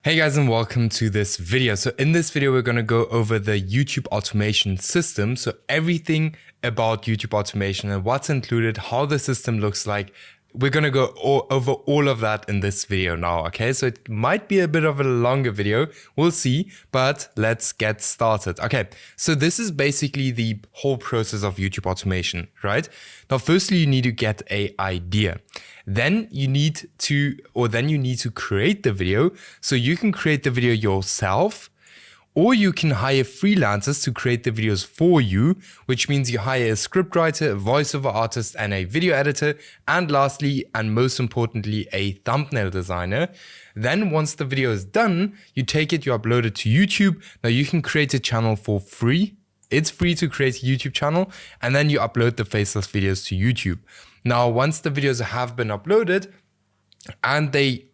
Hey guys, and welcome to this video. So in this video, we're going to go over the YouTube automation system. So everything about YouTube automation and what's included, how the system looks like. We're going to go over all of that in this video now, okay? So it might be a bit of a longer video, we'll see, but let's get started. Okay, so this is basically the whole process of YouTube automation, right? Now, firstly, you need to get an idea. Then you need to create the video. So you can create the video yourself, or you can hire freelancers to create the videos for you, which means you hire a scriptwriter, a voiceover artist, and a video editor, and lastly, and most importantly, a thumbnail designer. Then once the video is done, you take it, you upload it to YouTube. Now you can create a channel for free. It's free to create a YouTube channel, and then you upload the faceless videos to YouTube. Now, once the videos have been uploaded, and they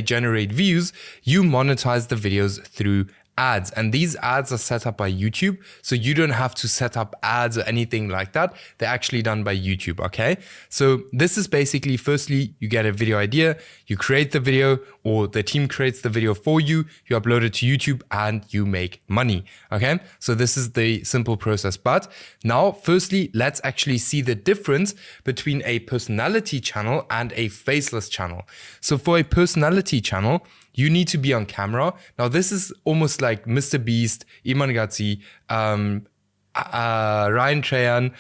generate views, you monetize the videos through ads, and these ads are set up by YouTube, so you don't have to set up ads or anything like that. They're actually done by YouTube. Okay, so this is basically, firstly, you get a video idea, you create the video, or the team creates the video for you, you upload it to YouTube, and you make money. Okay, so this is the simple process. But now, firstly, let's actually see the difference between a personality channel and a faceless channel. So for a personality channel, you need to be on camera. Now, this is almost like Mr. Beast, Iman Gazzi, Ryan Trahan.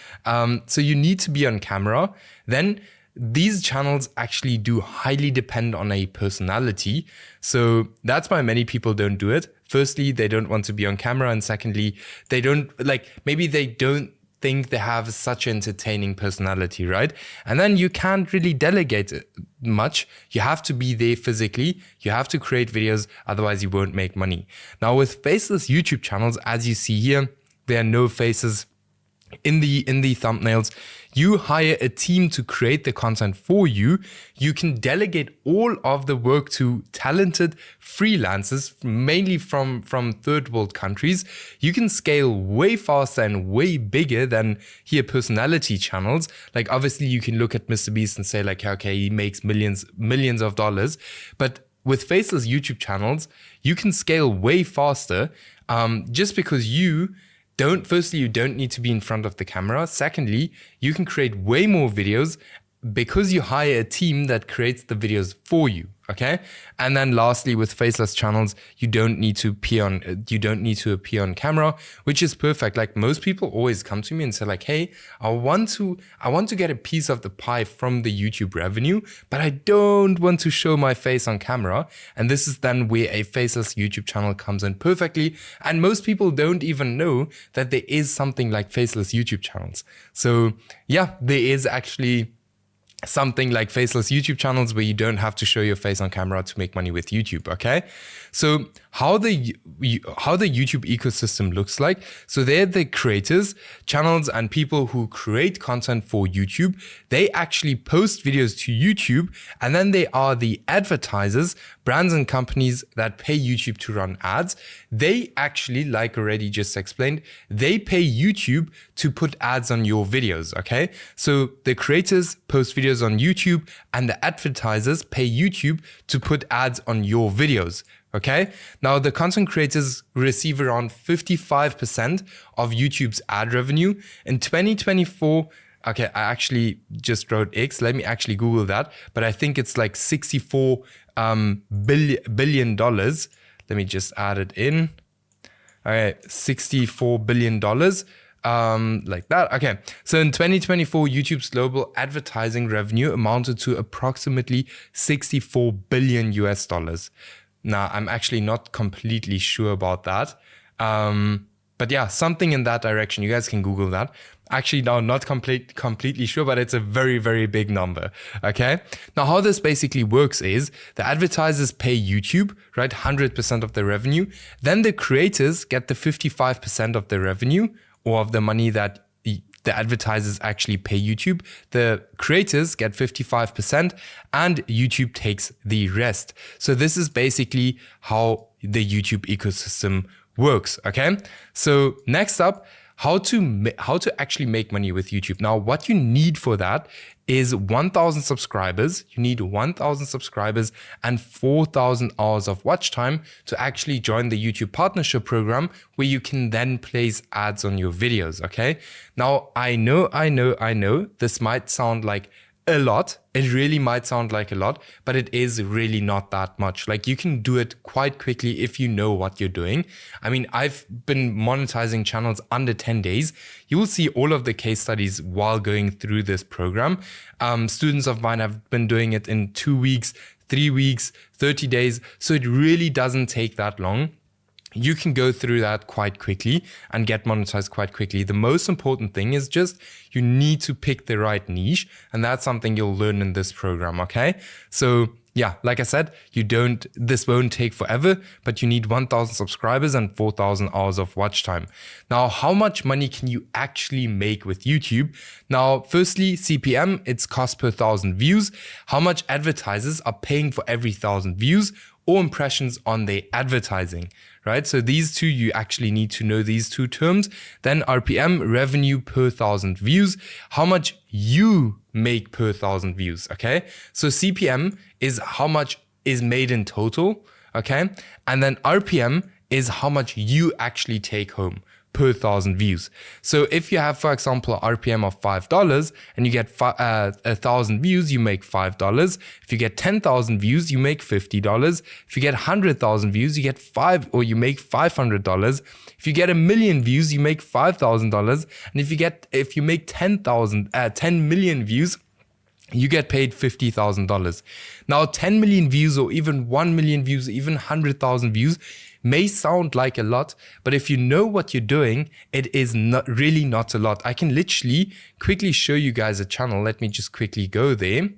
So you need to be on camera. Then these channels actually do highly depend on a personality. So that's why many people don't do it. Firstly, they don't want to be on camera. And secondly, maybe they don't think they have such entertaining personality, right? And then you can't really delegate it much. You have to be there physically. You have to create videos, otherwise you won't make money. Now with faceless YouTube channels, as you see here, there are no faces in the thumbnails. You hire a team to create the content for you. You can delegate all of the work to talented freelancers, mainly from third world countries. You can scale way faster and way bigger than here personality channels. Like obviously you can look at Mr. Beast and say like, okay, he makes millions of dollars. But with faceless YouTube channels, you can scale way faster just because you don't need to be in front of the camera. Secondly, you can create way more videos because you hire a team that creates the videos for you. Okay. And then lastly, with faceless channels, you don't need to appear on camera, which is perfect. Like most people always come to me and say like, hey, I want to get a piece of the pie from the YouTube revenue, but I don't want to show my face on camera. And this is then where a faceless YouTube channel comes in perfectly. And most people don't even know that there is something like faceless YouTube channels. So yeah, there is actually something like faceless YouTube channels where you don't have to show your face on camera to make money with YouTube. Okay, so how the YouTube ecosystem looks like. So they're the creators, channels, and people who create content for YouTube. They actually post videos to YouTube, and then they are the advertisers, brands and companies that pay YouTube to run ads. They actually, like already just explained, they pay YouTube to put ads on your videos. Okay, so the creators post videos on YouTube, and the advertisers pay YouTube to put ads on your videos. Okay, now the content creators receive around 55% of YouTube's ad revenue. In 2024, okay, I actually just wrote X. Let me actually Google that. But I think it's like $64 billion. Let me just add it in. All right, $64 billion. Like that. Okay. So in 2024, YouTube's global advertising revenue amounted to approximately $64 billion US dollars. Now, I'm actually not completely sure about that. But yeah, something in that direction. You guys can Google that. Actually, now not completely sure, but it's a very, very big number. Okay. Now, how this basically works is the advertisers pay YouTube, right? 100% of the revenue. Then the creators get the 55% of the revenue, or of the money that the advertisers actually pay YouTube. The creators get 55% and YouTube takes the rest. So this is basically how the YouTube ecosystem works. Okay. So next up, how to actually make money with YouTube. Now, what you need for that is 1,000 subscribers. You need 1,000 subscribers and 4,000 hours of watch time to actually join the YouTube partnership program, where you can then place ads on your videos. Okay. Now, I know this might sound like a lot. It really might sound like a lot, but it is really not that much. Like, you can do it quite quickly if you know what you're doing. I mean, I've been monetizing channels under 10 days. You will see all of the case studies while going through this program. Students of mine have been doing it in 2 weeks, 3 weeks, 30 days. So it really doesn't take that long. You can go through that quite quickly and get monetized quite quickly. The most important thing is just you need to pick the right niche, and that's something you'll learn in this program, okay? So yeah, like I said, this won't take forever, but you need 1,000 subscribers and 4,000 hours of watch time. Now, how much money can you actually make with YouTube? Now, firstly, CPM, it's cost per 1,000 views. How much advertisers are paying for every 1,000 views or impressions on their advertising, right? So these two, you actually need to know these two terms. Then RPM, revenue per 1,000 views, how much you make per 1,000 views, okay? So CPM is how much is made in total, okay? And then RPM is how much you actually take home per 1,000 views. So if you have, for example, an RPM of $5 and you get 1,000 views, you make $5. If you get 10,000 views, you make $50. If you get 100,000 views, you get you make $500. If you get 1 million views, you make $5,000. And if you make 10 million views, you get paid $50,000. Now, 10 million views or even 1 million views, even 100,000 views may sound like a lot, but if you know what you're doing, it is really not a lot. I can literally quickly show you guys a channel. Let me just quickly go there.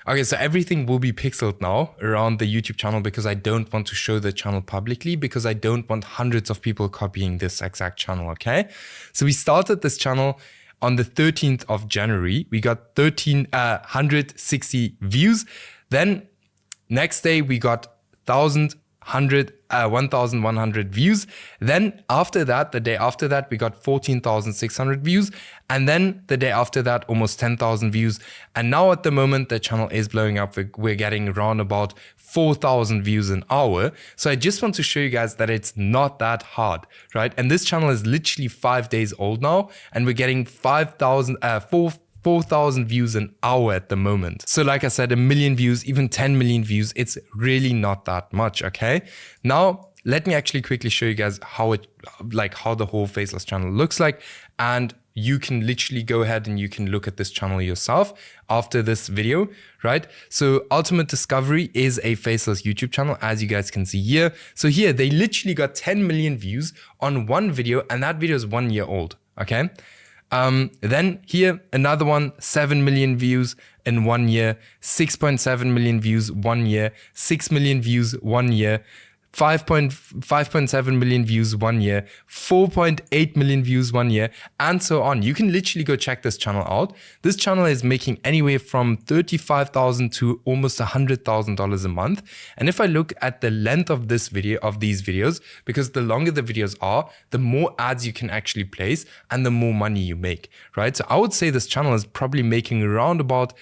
Okay, so everything will be pixeled now around the YouTube channel because I don't want to show the channel publicly, because I don't want hundreds of people copying this exact channel, okay? So we started this channel on the 13th of January. We got 1,360 views. Then next day we got 1,100 views. Then after that, the day after that, we got 14,600 views. And then the day after that, almost 10,000 views. And now at the moment, the channel is blowing up. We're getting around about 4,000 views an hour. So I just want to show you guys that it's not that hard, right? And this channel is literally 5 days old now, and we're getting 4,000 views an hour at the moment. So like I said, 1 million views, even 10 million views, it's really not that much, okay? Now, let me actually quickly show you guys how the whole faceless channel looks like. And you can literally go ahead and you can look at this channel yourself after this video, right? So Ultimate Discovery is a faceless YouTube channel, as you guys can see here. So here, they literally got 10 million views on one video, and that video is 1 year old, okay? Then here, another one, 7 million views in 1 year, 6.7 million views 1 year, 6 million views 1 year, 5.7 million views 1 year, 4.8 million views 1 year, and so on. You can literally go check this channel out. This channel is making anywhere from $35,000 to almost $100,000 a month. And if I look at the length of these videos, because the longer the videos are, the more ads you can actually place and the more money you make, right? So I would say this channel is probably making around about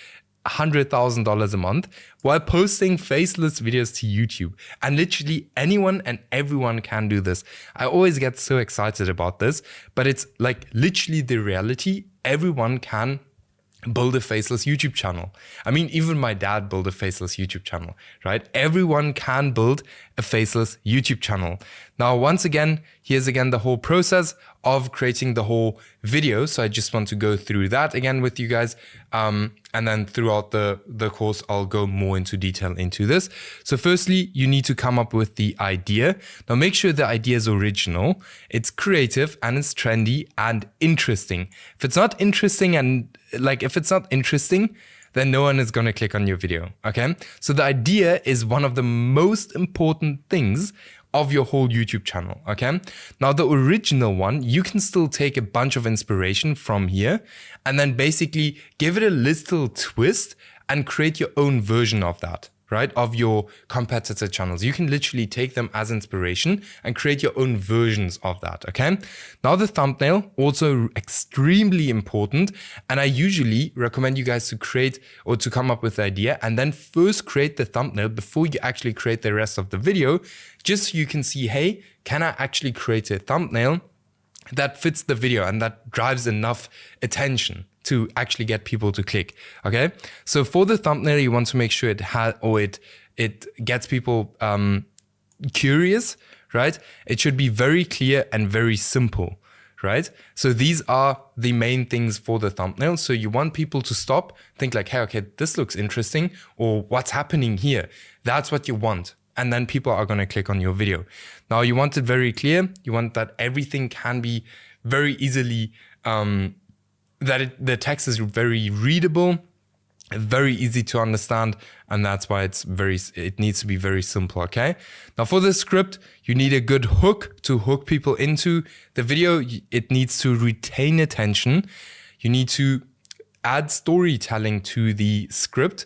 $100,000 a month while posting faceless videos to YouTube. And literally anyone and everyone can do this. I always get so excited about this, but it's like literally the reality. Everyone can build a faceless YouTube channel. I mean, even my dad built a faceless YouTube channel, right? Everyone can build a faceless YouTube channel. Now, once again, here's again the whole process of creating the whole video. So I just want to go through that again with you guys. And then throughout the course, I'll go more into detail into this. So firstly, you need to come up with the idea. Now make sure the idea is original, it's creative, and it's trendy and interesting. If it's not interesting then no one is going to click on your video, okay? So the idea is one of the most important things of your whole YouTube channel, okay? Now the original one, you can still take a bunch of inspiration from here and then basically give it a little twist and create your own version of that, right, of your competitor channels. You can literally take them as inspiration and create your own versions of that, okay? Now the thumbnail, also extremely important. And I usually recommend you guys to create or to come up with the idea and then first create the thumbnail before you actually create the rest of the video, just so you can see, hey, can I actually create a thumbnail that fits the video and that drives enough attention to actually get people to click, okay? So for the thumbnail, you want to make sure it gets people curious, right? It should be very clear and very simple, right? So these are the main things for the thumbnail. So you want people to stop, think like, hey, okay, this looks interesting, or what's happening here? That's what you want. And then people are going to click on your video. Now you want it very clear. You want that everything can be very easily, the text is very readable, very easy to understand. And that's why it needs to be very simple, okay? Now for the script, you need a good hook to hook people into the video. It needs to retain attention. You need to add storytelling to the script.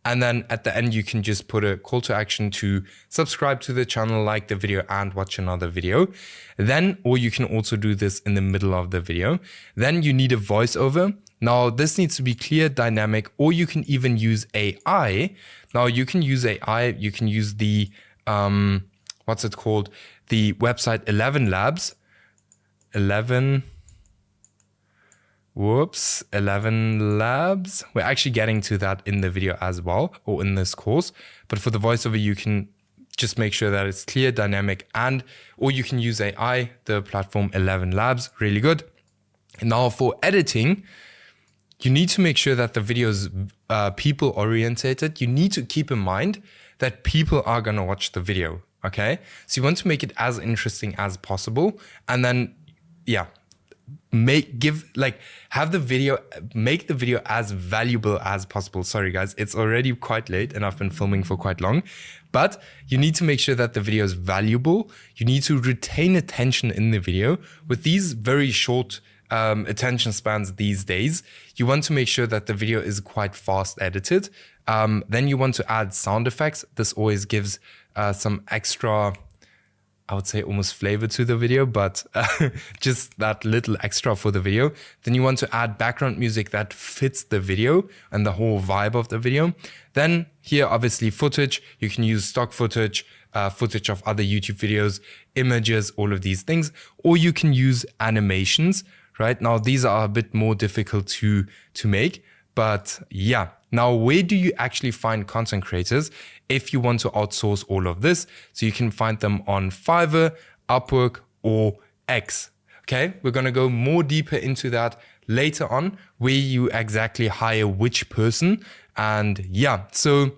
And then at the end, you can just put a call to action to subscribe to the channel, like the video, and watch another video. Then, or you can also do this in the middle of the video. Then you need a voiceover. Now, this needs to be clear, dynamic, or you can even use AI. Now, you can use AI. You can use the, what's it called? The website 11 Labs. 11 Labs. We're actually getting to that in the video as well, or in this course. But for the voiceover, you can just make sure that it's clear, dynamic, or you can use AI, the platform 11 Labs, really good. And now for editing, you need to make sure that the video is people orientated. You need to keep in mind that people are going to watch the video, okay? So you want to make it as interesting as possible. And then, yeah, make the video as valuable as possible. Sorry guys, it's already quite late and I've been filming for quite long, but you need to make sure that the video is valuable. You need to retain attention in the video. With these very short attention spans these days, you want to make sure that the video is quite fast edited. Then you want to add sound effects. This always gives some extra, I would say, almost flavor to the video, but just that little extra for the video. Then you want to add background music that fits the video and the whole vibe of the video. Then here, obviously, footage. You can use stock footage, footage of other YouTube videos, images, all of these things. Or you can use animations, right? Now, these are a bit more difficult to make, but yeah. Now, where do you actually find content creators if you want to outsource all of this? So you can find them on Fiverr, Upwork, or X. Okay, we're going to go more deeper into that later on, where you exactly hire which person. And yeah, so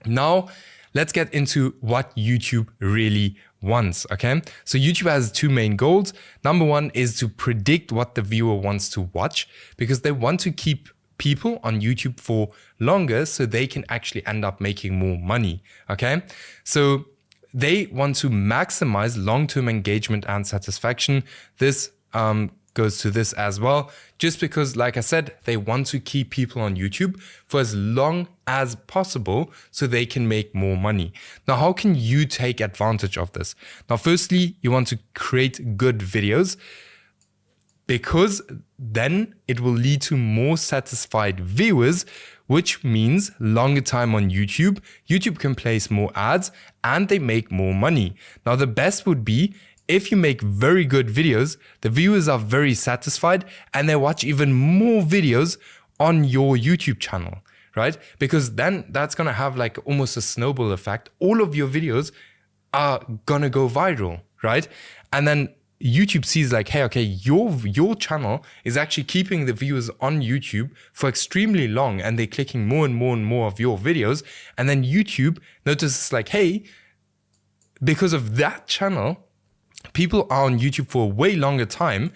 now let's get into what YouTube really wants, okay? So YouTube has two main goals. Number one is to predict what the viewer wants to watch, because they want to keep people on YouTube for longer so they can actually end up making more money, okay? So they want to maximize long-term engagement and satisfaction. This goes to this as well, just because, like I said, they want to keep people on YouTube for as long as possible so they can make more money. Now, how can you take advantage of this? Now, firstly, you want to create good videos, because then it will lead to more satisfied viewers, which means longer time on YouTube. YouTube can place more ads and they make more money. Now, the best would be if you make very good videos, the viewers are very satisfied and they watch even more videos on your YouTube channel, right? Because then that's going to have like almost a snowball effect. All of your videos are going to go viral, right? And then YouTube sees like, hey, okay, your channel is actually keeping the viewers on YouTube for extremely long and they're clicking more and more and more of your videos. And then YouTube notices like, hey, because of that channel, people are on YouTube for a way longer time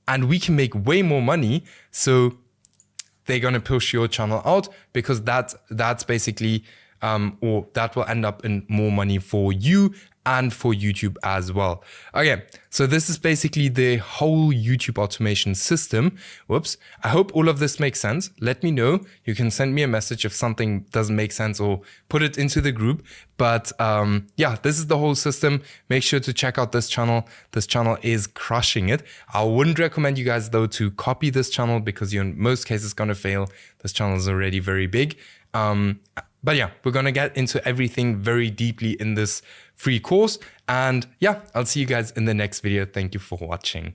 and we can make way more money. So they're going to push your channel out, because that's basically, or that will end up in more money for you and for YouTube as well. Okay, so this is basically the whole YouTube automation system. Whoops. I hope all of this makes sense. Let me know. You can send me a message if something doesn't make sense or put it into the group. But yeah, this is the whole system. Make sure to check out this channel. This channel is crushing it. I wouldn't recommend you guys though to copy this channel because you're in most cases going to fail. This channel is already very big. But yeah, we're going to get into everything very deeply in this free course. And yeah, I'll see you guys in the next video. Thank you for watching.